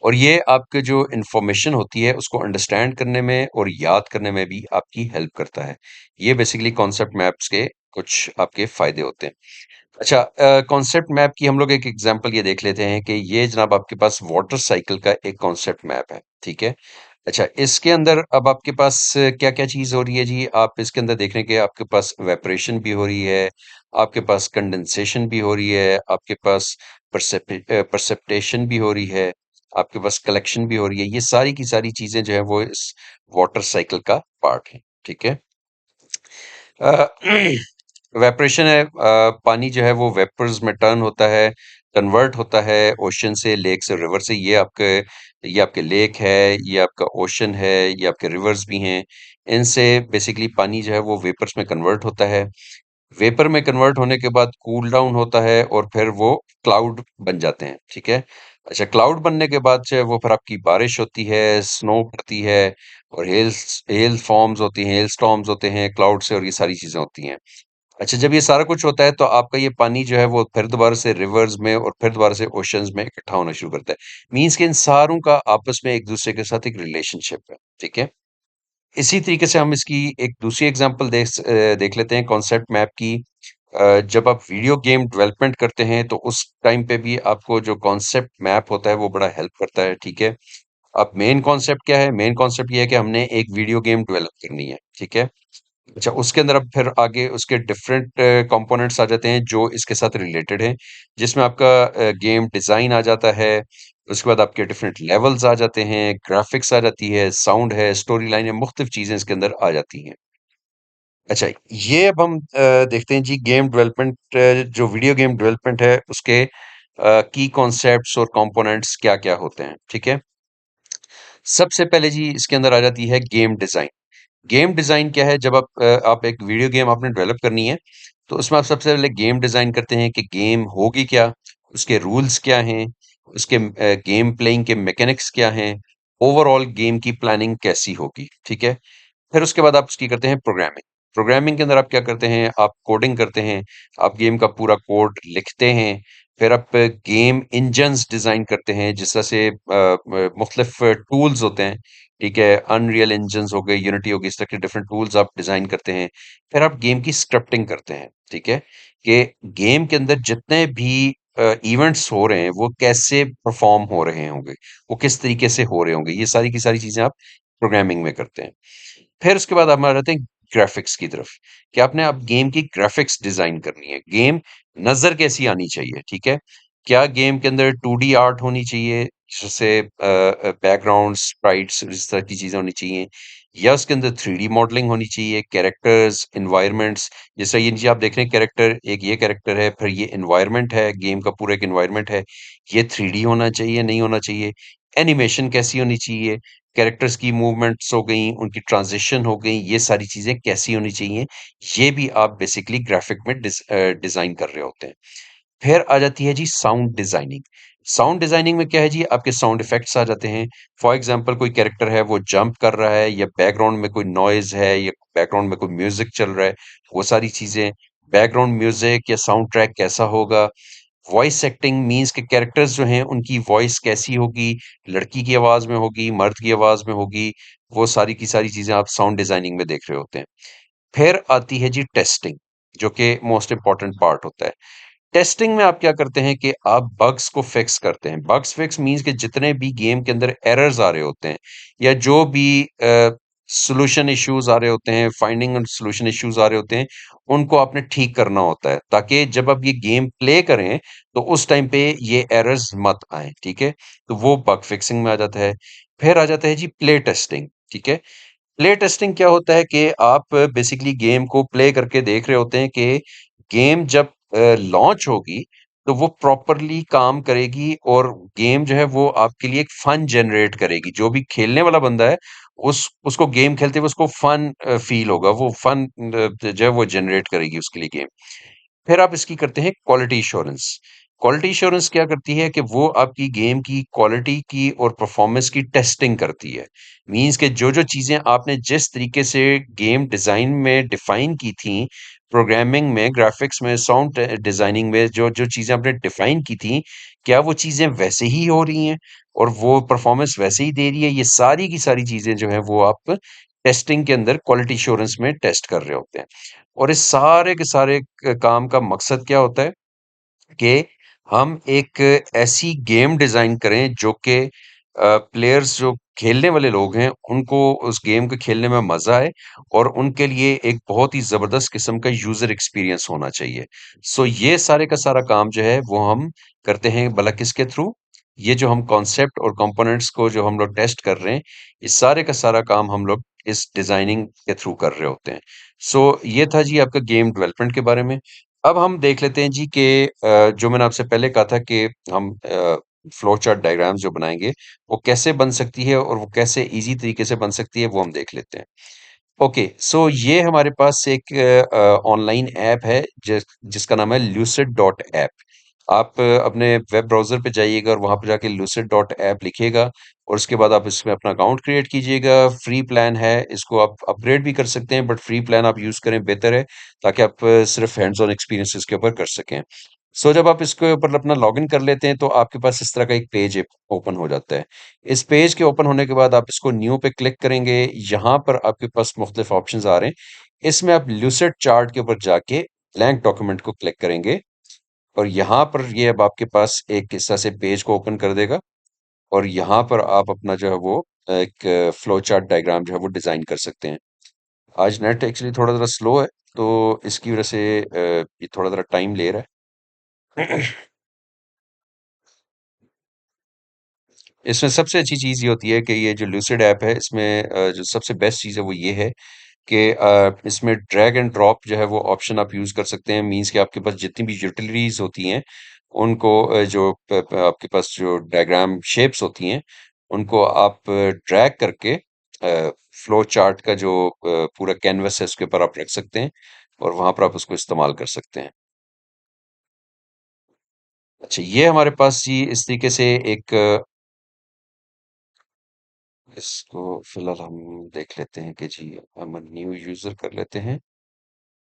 और ये आपके जो इन्फॉर्मेशन होती है उसको अंडरस्टैंड करने में और याद करने में भी आपकी हेल्प करता है। ये बेसिकली कॉन्सेप्ट मैप्स के कुछ आपके फायदे होते हैं। अच्छा, कॉन्सेप्ट मैप की हम लोग एक एग्जांपल ये देख लेते हैं कि ये जनाब आपके पास वाटर साइकिल का एक कॉन्सेप्ट मैप है, ठीक है? अच्छा, इसके अंदर अब आपके पास क्या-क्या चीज़ हो रही है जी? आप इसके अंदर देख रहे हैं कि आपके पास इवेपोरेशन भी हो रही है, आपके पास कंडेंसेशन भी हो रही है, आपके पास प्रेसिपिटेशन भी हो रही है, आपके पास कलेक्शन भी हो रही है। ये सारी की सारी चीज़ें जो है वो इस वाटर साइकिल का पार्ट है, ठीक है? इवेपोरेशन है, पानी जो है वो वेपर्स में टर्न होता है, कन्वर्ट होता है ओशन से, लेक से, रिवर से। ये आपके लेक है, ये आपका ओशन है, ये आपके रिवर्स भी हैं। इनसे बेसिकली पानी जो है वो वेपर्स में कन्वर्ट होता है। वेपर में कन्वर्ट होने के बाद कूल डाउन होता है और फिर वो क्लाउड बन जाते हैं, ठीक है? अच्छा, क्लाउड बनने के बाद जो है वो फिर आपकी बारिश होती है, स्नो पड़ती है और हेल फॉर्म्स होती हैं, हेल स्टॉर्म्स होते हैं क्लाउड से, और ये सारी चीजें होती हैं। अच्छा, जब ये सारा कुछ होता है तो आपका ये पानी जो है वो फिर दोबारा से रिवर्स में और फिर दोबारा से ओशंस में इकट्ठा होना शुरू करता है। मीन्स कि इन सारों का आपस में एक दूसरे के साथ एक रिलेशनशिप है, ठीक है? इसी तरीके से हम इसकी एक दूसरी एग्जांपल देख लेते हैं कॉन्सेप्ट मैप की। जब आप वीडियो गेम डेवलपमेंट करते हैं तो उस टाइम पे भी आपको जो कॉन्सेप्ट मैप होता है वो बड़ा हेल्प करता है, ठीक है? अब मेन कॉन्सेप्ट क्या है? मेन कॉन्सेप्ट ये है कि हमने एक वीडियो गेम डेवलप करनी है, ठीक है? अच्छा, उसके अंदर अब फिर आगे उसके डिफरेंट कंपोनेंट्स आ जाते हैं जो इसके साथ रिलेटेड हैं, जिसमें आपका गेम डिज़ाइन आ जाता है, उसके बाद आपके डिफरेंट लेवल्स आ जाते हैं, ग्राफिक्स आ जाती है, साउंड है, स्टोरी लाइन है, मुख्तलिफ चीज़ें इसके अंदर आ जाती हैं। अच्छा, ये अब हम देखते हैं जी गेम डेवलपमेंट, जो वीडियो गेम डेवलपमेंट है उसके की कॉन्सेप्ट्स और कंपोनेंट्स क्या-क्या होते हैं, ठीक है? सबसे पहले जी इसके अंदर आ जाती है गेम डिज़ाइन। गेम डिज़ाइन क्या है? जब आप एक वीडियो गेम आपने डेवलप करनी है, तो उसमें आप सबसे पहले गेम डिज़ाइन करते हैं कि गेम होगी क्या? उसके रूल्स क्या हैं? उसके गेम प्लेइंग के मैकेनिक्स क्या हैं? ओवरऑल गेम की प्लानिंग कैसी होगी, ठीक है? फिर उसके बाद आप उसकी करते हैं प्रोग्रामिंग। प्रोग्रामिंग के अंदर आप क्या करते हैं? आप कोडिंग करते हैं, आप गेम का पूरा कोड लिखते हैं, फिर आप गेम इंजन्स डिज़ाइन करते हैं, जिस तरह से मुख्तलिफ टूल्स होते हैं, ठीक है? अनरियल इंजन्स हो गए, यूनिटी हो गई, इस तरह के डिफरेंट टूल्स आप डिज़ाइन करते हैं। फिर आप गेम की स्क्रिप्टिंग करते हैं, ठीक है? कि गेम के अंदर जितने भी इवेंट्स हो रहे हैं, वो कैसे परफ़ॉर्म हो रहे होंगे, वो किस तरीके से हो रहे होंगे, ये सारी की सारी चीज़ें आप प्रोग्रामिंग में करते हैं। फिर उसके बाद हम आ जाते हैं ग्राफिक्स की तरफ, कि आपने अब गेम की ग्राफिक्स डिजाइन करनी है। गेम नजर कैसी आनी चाहिए, ठीक है? क्या गेम के अंदर 2D आर्ट होनी चाहिए, जैसे बैकग्राउंड स्प्राइट्स इस तरह की चीजें होनी चाहिए, या उसके अंदर 3D मॉडलिंग होनी चाहिए, कैरेक्टर्स, इन्वायरमेंट्स। जैसे ये नीचे आप देख रहे हैं कैरेक्टर, एक ये कैरेक्टर है, फिर ये इन्वायरमेंट है, गेम का पूरा एक इन्वायरमेंट है। ये 3D होना चाहिए, नहीं होना चाहिए? एनिमेशन कैसी होनी चाहिए? कैरेक्टर्स की मूवमेंट्स हो गई, उनकी ट्रांज़िशन हो गई, ये सारी चीज़ें कैसी होनी चाहिए, ये भी आप बेसिकली ग्राफ़िक में डिज़ाइन कर रहे होते हैं। फिर आ जाती है जी साउंड डिज़ाइनिंग। साउंड डिज़ाइनिंग में क्या है जी, आपके साउंड इफ़ेक्ट्स आ जाते हैं। फॉर एग्ज़ाम्पल कोई कैरेक्टर है, वो जंप कर रहा है, या बैकग्राउंड में कोई नॉइज़ है, या बैकग्राउंड में कोई म्यूज़िक चल रहा है, वो सारी चीज़ें। बैकग्राउंड म्यूज़िक या साउंड ट्रैक कैसा होगा? वॉइस एक्टिंग मीन्स के कैरेक्टर्स जो हैं उनकी वॉइस कैसी होगी, लड़की की आवाज में होगी, मर्द की आवाज में होगी, वो सारी की सारी चीजें आप साउंड डिजाइनिंग में देख रहे होते हैं। फिर आती है जी टेस्टिंग, जो कि मोस्ट इंपॉर्टेंट पार्ट होता है। टेस्टिंग में आप क्या करते हैं कि आप बग्स को फिक्स करते हैं। बग्स फिक्स मीन्स कि जितने भी गेम के अंदर एरर्स आ रहे होते हैं, या जो भी सॉल्यूशन इश्यूज आ रहे होते हैं, फाइंडिंग एंड सॉल्यूशन इश्यूज आ रहे होते हैं, उनको आपने ठीक करना होता है, ताकि जब आप ये गेम प्ले करें तो उस टाइम पे ये एरर्स मत आए, ठीक है? तो वो बग फिक्सिंग में आ जाता है। फिर आ जाता है जी प्ले टेस्टिंग, ठीक है? प्ले टेस्टिंग क्या होता है कि आप बेसिकली गेम को प्ले करके देख रहे होते हैं कि गेम जब लॉन्च होगी तो वो प्रॉपरली काम करेगी, और गेम जो है वो आपके लिए एक फन जनरेट करेगी। जो भी खेलने वाला बंदा है, उस उसको गेम खेलते हुए उसको फन फील होगा, वो फन जो है वो जनरेट करेगी उसके लिए गेम। फिर आप इसकी करते हैं क्वालिटी एश्योरेंस। क्वालिटी एश्योरेंस क्या करती है कि वो आपकी गेम की क्वालिटी की और परफॉर्मेंस की टेस्टिंग करती है। मीन्स कि जो-जो चीज़ें आपने जिस तरीके से गेम डिज़ाइन में डिफ़ाइन की थी, प्रोग्रामिंग में, ग्राफ़िक्स में, साउंड डिज़ाइनिंग में जो-जो चीज़ें आपने डिफ़ाइन की थी, क्या वो चीज़ें वैसे ही हो रही हैं? और वो परफॉर्मेंस वैसे ही दे रही है। ये सारी की सारी चीजें जो है वो आप टेस्टिंग के अंदर क्वालिटी एश्योरेंस में टेस्ट कर रहे होते हैं। और इस सारे के सारे काम का मकसद क्या होता है कि हम एक ऐसी गेम डिजाइन करें जो कि प्लेयर्स जो खेलने वाले लोग हैं उनको उस गेम को खेलने में मजा आए, और उनके लिए एक बहुत ही जबरदस्त किस्म का यूजर एक्सपीरियंस होना चाहिए। सो ये सारे का सारा काम जो है वो हम करते हैं भला किसके थ्रू? ये जो हम कॉन्सेप्ट और कंपोनेंट्स को जो हम लोग टेस्ट कर रहे हैं, इस सारे का सारा काम हम लोग इस डिजाइनिंग के थ्रू कर रहे होते हैं। सो ये था जी आपका गेम डेवलपमेंट के बारे में। अब हम देख लेते हैं जी कि जो मैंने आपसे पहले कहा था कि हम फ्लो चार्ट डायग्राम्स जो बनाएंगे वो कैसे बन सकती है और वो कैसे इजी तरीके से बन सकती है वो हम देख लेते हैं। ओके, सो ये हमारे पास एक ऑनलाइन ऐप है जिसका नाम है lucid डॉट ऐप। आप अपने वेब ब्राउज़र पे जाइएगा और वहाँ पे जाके lucid डॉट ऐप लिखिएगा, और उसके बाद आप इसमें अपना अकाउंट क्रिएट कीजिएगा। फ्री प्लान है, इसको आप अपग्रेड भी कर सकते हैं, बट फ्री प्लान आप यूज़ करें बेहतर है, ताकि आप सिर्फ हैंड्स ऑन एक्सपीरियंस इसके ऊपर कर सकें। सो जब आप इसके ऊपर अपना लॉगिन कर लेते हैं तो आपके पास इस तरह का एक पेज ओपन हो जाता है। इस पेज के ओपन होने के बाद आप इसको न्यू पे क्लिक करेंगे। यहाँ पर आपके पास मुख्तलिफ ऑप्शंस आ रहे हैं। इसमें आप ल्यूसिड चार्ट के ऊपर जाके ब्लैंक डॉक्यूमेंट को क्लिक करेंगे, और यहाँ पर ये अब आपके पास एक इस तरह से पेज को ओपन कर देगा, और यहाँ पर आप अपना जो है वो एक फ्लो चार्ट डायग्राम जो है वो डिजाइन कर सकते हैं। आज नेट एक्चुअली थोड़ा ज़रा स्लो है, तो इसकी वजह से ये थोड़ा ज़रा टाइम ले रहा है। इसमें सबसे अच्छी चीज़ ये होती है कि ये जो लूसिड ऐप है इसमें जो सबसे बेस्ट चीज़ है वो ये है कि इसमें ड्रैग एंड ड्रॉप जो है वो ऑप्शन आप यूज़ कर सकते हैं। मींस कि आपके पास जितनी भी यूटिलिटीज होती हैं उनको आपके पास जो डायग्राम शेप्स होती हैं उनको आप ड्रैग करके फ्लो चार्ट का जो पूरा कैनवस है उसके ऊपर आप रख सकते हैं, और वहां पर आप उसको इस्तेमाल कर सकते हैं। अच्छा, ये हमारे पास जी इस तरीके से एक इसको फिलहाल हम देख लेते हैं कि जी हम न्यू यूजर कर लेते हैं।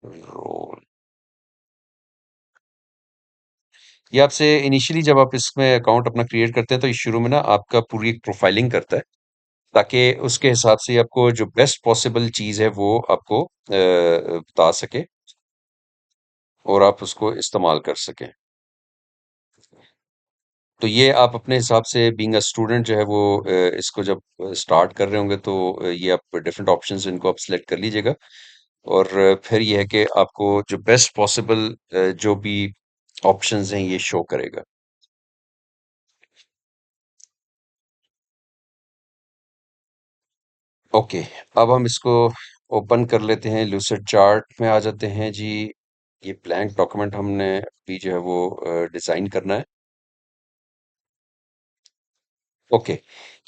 रोल, ये आपसे इनिशियली जब आप इसमें अकाउंट अपना क्रिएट करते हैं तो ये शुरू में ना आपका पूरी एक प्रोफाइलिंग करता है, ताकि उसके हिसाब से आपको जो बेस्ट पॉसिबल चीज है वो आपको बता सके और आप उसको इस्तेमाल कर सकें। तो ये आप अपने हिसाब से बीइंग अ स्टूडेंट जो है वो इसको जब स्टार्ट कर रहे होंगे तो ये आप डिफरेंट ऑप्शंस इनको आप सिलेक्ट कर लीजिएगा, और फिर ये है कि आपको जो बेस्ट पॉसिबल जो भी ऑप्शंस हैं ये शो करेगा। ओके, अब हम इसको ओपन कर लेते हैं, लूसिड चार्ट में आ जाते हैं जी। ये ब्लैंक डॉक्यूमेंट हमने भी जो है वो डिजाइन करना है। ओके,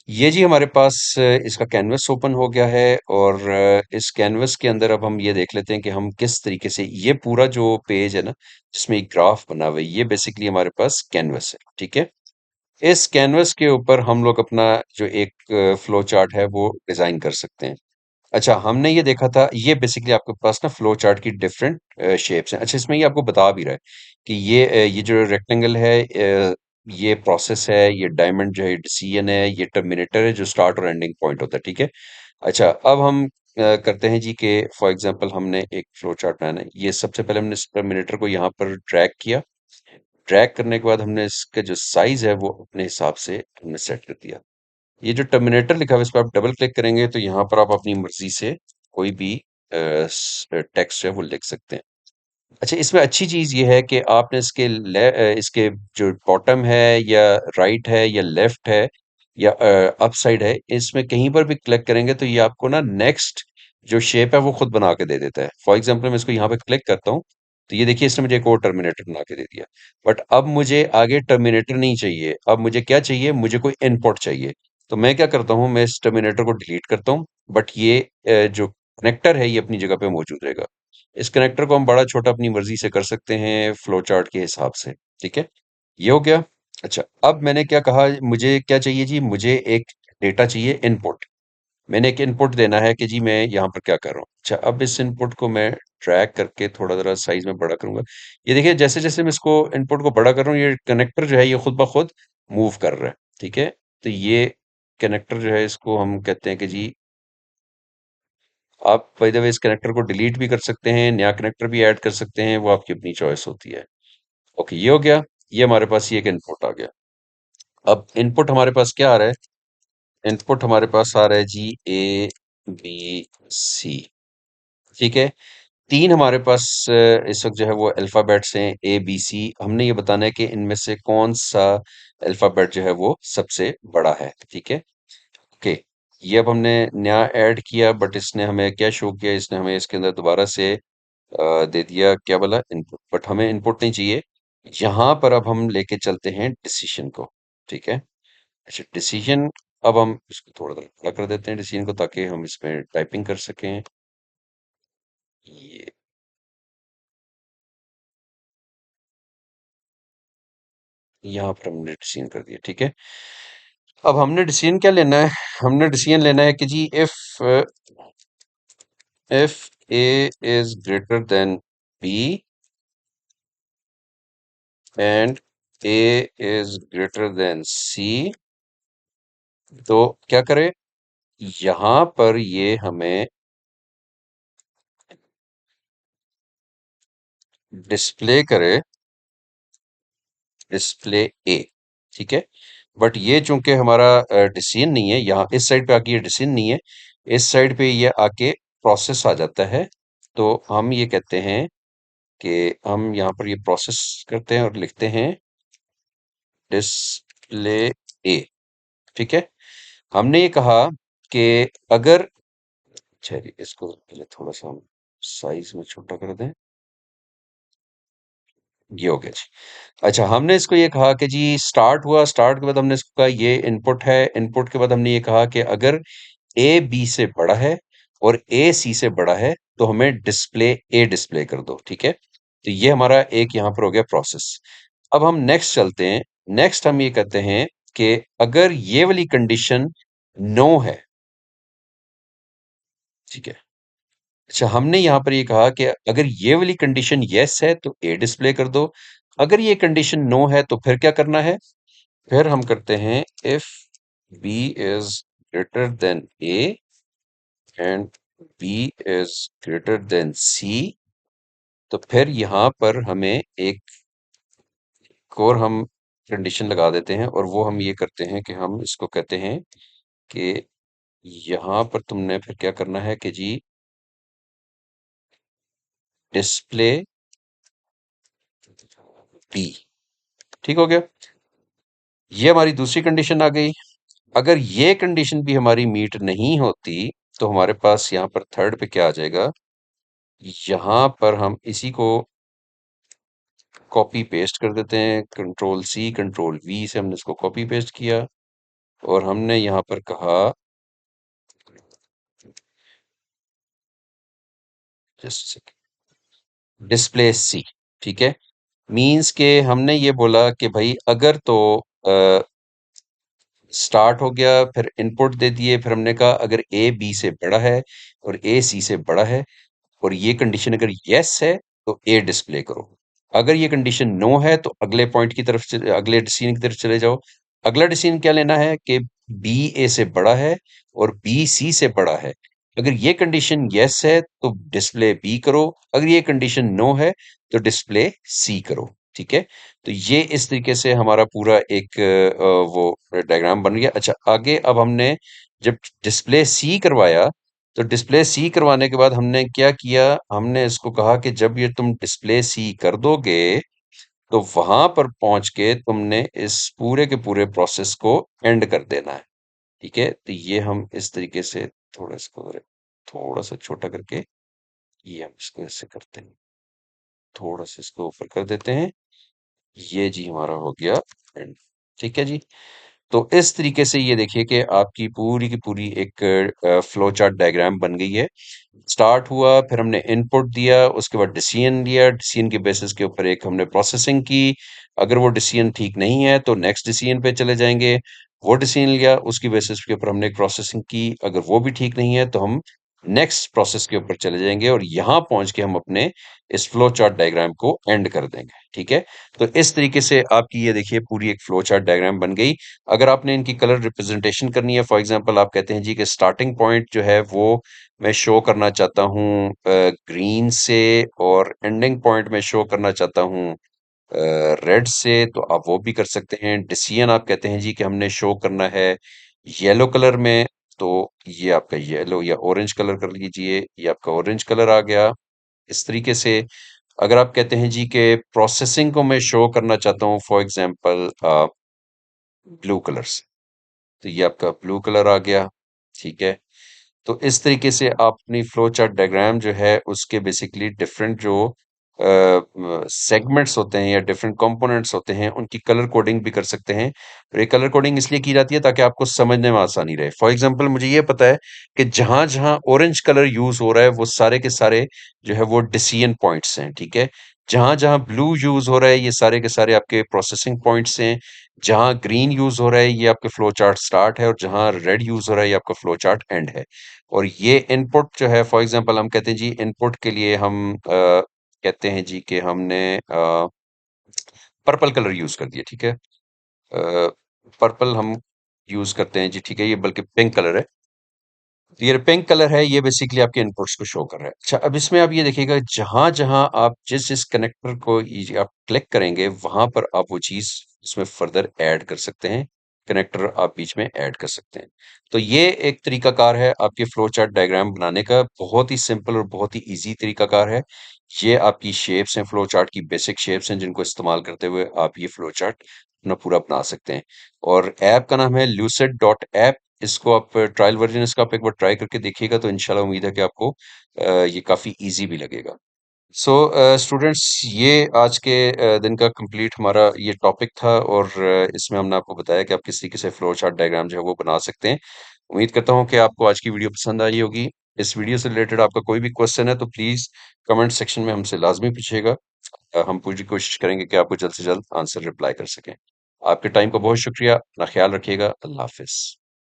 ये जी हमारे पास इसका कैनवस ओपन हो गया है, और इस कैनवस के अंदर अब हम ये देख लेते हैं कि हम किस तरीके से ये पूरा जो पेज है ना जिसमें एक ग्राफ बना हुआ है, ये बेसिकली हमारे पास कैनवस है, ठीक है। इस कैनवस के ऊपर हम लोग अपना जो एक फ्लो चार्ट है वो डिजाइन कर सकते हैं। अच्छा, हमने ये देखा था, ये बेसिकली आपके पास ना फ्लो चार्ट की डिफरेंट शेप्स हैं। अच्छा, इसमें ये आपको बता भी रहा है कि ये जो रेक्टेंगल है, ये प्रोसेस है, ये डायमंड जो है डिसीजन है, ये टर्मिनेटर है जो स्टार्ट और एंडिंग पॉइंट होता है, ठीक है। अच्छा, अब हम करते हैं जी कि फॉर एग्जांपल हमने एक फ्लो चार्ट बनाना है। ये सबसे पहले हमने इस टर्मिनेटर को यहाँ पर ड्रैग किया। ड्रैग करने के बाद हमने इसका जो साइज है वो अपने हिसाब से हमने सेट कर दिया। ये जो टर्मिनेटर लिखा हुआ है इस पर आप डबल क्लिक करेंगे तो यहाँ पर आप अपनी मर्जी से कोई भी टेक्स्ट है वो लिख सकते हैं। अच्छा, इसमें अच्छी चीज ये है कि आपने इसके जो बॉटम है या राइट है या लेफ्ट है या अप साइड है, इसमें कहीं पर भी क्लिक करेंगे तो ये आपको ना नेक्स्ट जो शेप है वो खुद बना के दे देता है। फॉर एग्जांपल मैं इसको यहाँ पे क्लिक करता हूँ तो ये देखिए इसने मुझे एक और टर्मिनेटर बना के दे दिया। बट अब मुझे आगे टर्मिनेटर नहीं चाहिए, अब मुझे क्या चाहिए, मुझे कोई इनपुट चाहिए। तो मैं क्या करता हूँ, मैं इस टर्मिनेटर को डिलीट करता हूँ, बट ये जो कनेक्टर है ये अपनी जगह पे मौजूद रहेगा। इस कनेक्टर को हम बड़ा छोटा अपनी मर्जी से कर सकते हैं फ्लो चार्ट के हिसाब से, ठीक है। ये हो गया। अच्छा, अब मैंने क्या कहा, मुझे क्या चाहिए जी, मुझे एक डेटा चाहिए, इनपुट। मैंने एक इनपुट देना है कि जी मैं यहाँ पर क्या कर रहा हूँ। अच्छा, अब इस इनपुट को मैं ट्रैक करके थोड़ा जरा साइज में बड़ा करूंगा। ये देखिए जैसे जैसे मैं इसको इनपुट को बड़ा कर रहा हूँ ये कनेक्टर जो है ये खुद ब खुद मूव कर रहा है, ठीक है। तो ये कनेक्टर जो है इसको हम कहते हैं कि जी, आप बाय द वे इस कनेक्टर को डिलीट भी कर सकते हैं, नया कनेक्टर भी ऐड कर सकते हैं, वो आपकी अपनी चॉइस होती है। ओके, ये हो गया। ये हमारे पास ये एक इनपुट आ गया। अब इनपुट हमारे पास क्या आ रहा है? इनपुट हमारे पास आ रहा है जी ए बी सी। ठीक है। तीन हमारे पास इस वक्त जो है वो अल्फाबेट्स हैं, ए बी सी। हमने ये बताना है कि इनमें से कौन सा अल्फाबेट जो है वो सबसे बड़ा है। ठीक है। ओके। ये अब हमने नया ऐड किया, बट इसने हमें क्या शो किया? इसने हमें इसके अंदर दोबारा से दे दिया, क्या बोला? इनपुट। बट हमें इनपुट नहीं चाहिए। यहाँ पर अब हम लेके चलते हैं डिसीजन को। ठीक है। अच्छा, डिसीजन। अब हम इसको थोड़ा सा बड़ा कर देते हैं डिसीजन को, ताकि हम इसमें टाइपिंग कर सकें। ये यहाँ पर हमने डिसीजन कर दिया। ठीक है। अब हमने डिसीजन क्या लेना है? हमने डिसीजन लेना है कि जी if a is greater than b and a is greater than c, तो क्या करें? यहां पर ये हमें डिस्प्ले करे, डिस्प्ले ए। ठीक है। बट ये चूंकि हमारा डिसीजन नहीं है, यहाँ इस साइड पे आके ये डिसीजन नहीं है, इस साइड पे ये आके प्रोसेस आ जाता है। तो हम ये कहते हैं कि हम यहाँ पर ये प्रोसेस करते हैं और लिखते हैं डिस्प्ले ए। ठीक है। हमने ये कहा कि अगर, चलिए इसको पहले थोड़ा सा हम साइज में छोटा कर दें। ये हो गया जी। अच्छा, हमने इसको ये कहा कि जी स्टार्ट हुआ, स्टार्ट के बाद हमने इसको कहा ये इनपुट है, इनपुट के बाद हमने ये कहा कि अगर ए बी से बड़ा है और ए सी से बड़ा है, तो हमें डिस्प्ले ए डिस्प्ले कर दो। ठीक है। तो ये हमारा एक यहाँ पर हो गया प्रोसेस। अब हम नेक्स्ट चलते हैं। नेक्स्ट हम ये कहते हैं कि अगर ये वाली कंडीशन नो है। ठीक है। अच्छा, हमने यहाँ पर ये कहा कि अगर ये वाली कंडीशन यस है तो ए डिस्प्ले कर दो। अगर ये कंडीशन नो है तो फिर क्या करना है? फिर हम करते हैं if b is greater than a and b is greater than c, तो फिर यहाँ पर हमें एक और हम कंडीशन लगा देते हैं, और वो हम ये करते हैं कि हम इसको कहते हैं कि यहाँ पर तुमने फिर क्या करना है कि जी डिस्प्ले बी। ठीक हो गया। ये हमारी दूसरी कंडीशन आ गई। अगर ये कंडीशन भी हमारी मीट नहीं होती, तो हमारे पास यहाँ पर थर्ड पे क्या आ जाएगा? यहाँ पर हम इसी को कॉपी पेस्ट कर देते हैं, कंट्रोल सी कंट्रोल वी से हमने इसको कॉपी पेस्ट किया, और हमने यहाँ पर कहा जस्ट डिस्प्ले सी। ठीक है। मींस के हमने ये बोला कि भाई अगर तो स्टार्ट हो गया, फिर इनपुट दे दिए, फिर हमने कहा अगर ए बी से बड़ा है और ए सी से बड़ा है, और ये कंडीशन अगर यस है तो ए डिस्प्ले करो। अगर ये कंडीशन नो है तो अगले पॉइंट की तरफ अगले डिसीजन की तरफ चले जाओ। अगला डिसीजन क्या लेना है कि बी ए से बड़ा है और बी सी से बड़ा है। अगर ये कंडीशन यस है तो डिस्प्ले बी करो, अगर ये कंडीशन नो है तो डिस्प्ले सी करो। ठीक है। तो ये इस तरीके से हमारा पूरा एक वो डायग्राम बन गया। अच्छा, आगे अब हमने जब डिस्प्ले सी करवाया, तो डिस्प्ले सी करवाने के बाद हमने क्या किया? हमने इसको कहा कि जब ये तुम डिस्प्ले सी कर दोगे, तो वहां पर पहुंच के तुमने इस पूरे के पूरे प्रोसेस को एंड कर देना है। ठीक है। तो ये हम इस तरीके से थोड़ा इसको थोड़ा सा छोटा करके, ये हम इसको ऐसे करते हैं, थोड़ा सा इसको ऊपर कर देते हैं। ये जी हमारा हो गया एंड। ठीक है जी। तो इस तरीके से ये देखिए कि आपकी पूरी की पूरी एक फ्लो चार्ट डायग्राम बन गई है। स्टार्ट हुआ, फिर हमने इनपुट दिया, उसके बाद डिसीजन लिया, डिसीजन के बेसिस के ऊपर एक हमने प्रोसेसिंग की। अगर वो डिसीजन ठीक नहीं है तो नेक्स्ट डिसीजन पे चले जाएंगे। वो डिसीजन लिया, उसकी बेसिस के ऊपर हमने एक प्रोसेसिंग की, अगर वो भी ठीक नहीं है तो हम नेक्स्ट प्रोसेस के ऊपर चले जाएंगे और यहाँ पहुंच के हम अपने इस फ्लो चार्ट डायग्राम को एंड कर देंगे। ठीक है, तो इस तरीके से आपकी ये देखिए पूरी एक फ्लो चार्ट डायग्राम बन गई। अगर आपने इनकी कलर रिप्रेजेंटेशन करनी है, फॉर एग्जांपल आप कहते हैं जी कि स्टार्टिंग पॉइंट जो है वो मैं शो करना चाहता हूँ ग्रीन से, और एंडिंग पॉइंट में शो करना चाहता हूँ रेड से, तो आप वो भी कर सकते हैं। डिसीजन आप कहते हैं जी कि हमने शो करना है येलो कलर में, तो ये आपका येलो या ऑरेंज कलर कर लीजिए, ये आपका ऑरेंज कलर आ गया। इस तरीके से अगर आप कहते हैं जी कि प्रोसेसिंग को मैं शो करना चाहता हूँ फॉर एग्जांपल ब्लू कलर से, तो ये आपका ब्लू कलर आ गया। ठीक है, तो इस तरीके से आप अपनी फ्लो चार्ट डायग्राम जो है उसके बेसिकली डिफरेंट जो सेगमेंट्स होते हैं या डिफरेंट कंपोनेंट्स होते हैं उनकी कलर कोडिंग भी कर सकते हैं। और ये कलर कोडिंग इसलिए की जाती है ताकि आपको समझने में आसानी रहे। फॉर एग्जांपल मुझे ये पता है कि जहां जहां ऑरेंज कलर यूज हो रहा है वो सारे के सारे जो है वो डिसीजन पॉइंट्स हैं। ठीक है, जहां जहां ब्लू यूज हो रहा है ये सारे के सारे आपके प्रोसेसिंग पॉइंट्स हैं। जहां ग्रीन यूज हो रहा है ये आपके फ्लो चार्ट स्टार्ट है, और जहां रेड यूज हो रहा है ये आपका फ्लो चार्ट एंड है। और ये इनपुट जो है फॉर एग्जांपल हम कहते हैं जी इनपुट के लिए हम कहते हैं जी कि हमने पर्पल कलर यूज कर दिया। ठीक है, पर्पल हम यूज करते हैं जी। ठीक है, ये बल्कि पिंक कलर है। ये पिंक कलर है, ये बेसिकली आपके इनपुट्स को शो कर रहा है। अच्छा, अब इसमें आप ये देखिएगा जहां जहां आप जिस जिस कनेक्टर को आप क्लिक करेंगे वहां पर आप वो चीज उसमें फर्दर ऐड कर सकते हैं। कनेक्टर आप बीच में ऐड कर सकते हैं। तो ये एक तरीकाकार है आपके फ्लो चार्ट डायग्राम बनाने का, बहुत ही सिंपल और बहुत ही इजी तरीकाकार है। ये आपकी शेप्स हैं, फ्लो चार्ट की बेसिक शेप्स हैं जिनको इस्तेमाल करते हुए आप ये फ्लो चार्ट अपना पूरा बना सकते हैं। और ऐप का नाम है lucid डॉट ऐप। इसको आप ट्रायल वर्जन इसका आप एक बार ट्राई करके देखिएगा, तो इंशाल्लाह उम्मीद है कि आपको ये काफ़ी ईज़ी भी लगेगा। सो स्टूडेंट्स, ये आज के दिन का कंप्लीट हमारा ये टॉपिक था, और इसमें हमने आपको बताया कि आप किस तरीके से फ्लो चार्ट डायग्राम जो है वो बना सकते हैं। उम्मीद करता हूँ कि आपको आज की वीडियो पसंद आई होगी। इस वीडियो से रिलेटेड आपका कोई भी क्वेश्चन है तो प्लीज़ कमेंट सेक्शन में हमसे लाज़मी पूछिएगा। हम पूरी कोशिश करेंगे कि आपको जल्द से जल्द आंसर रिप्लाई कर सकें। आपके टाइम का बहुत शुक्रिया। अपना ख्याल रखिएगा। अल्लाह हाफ़िज़।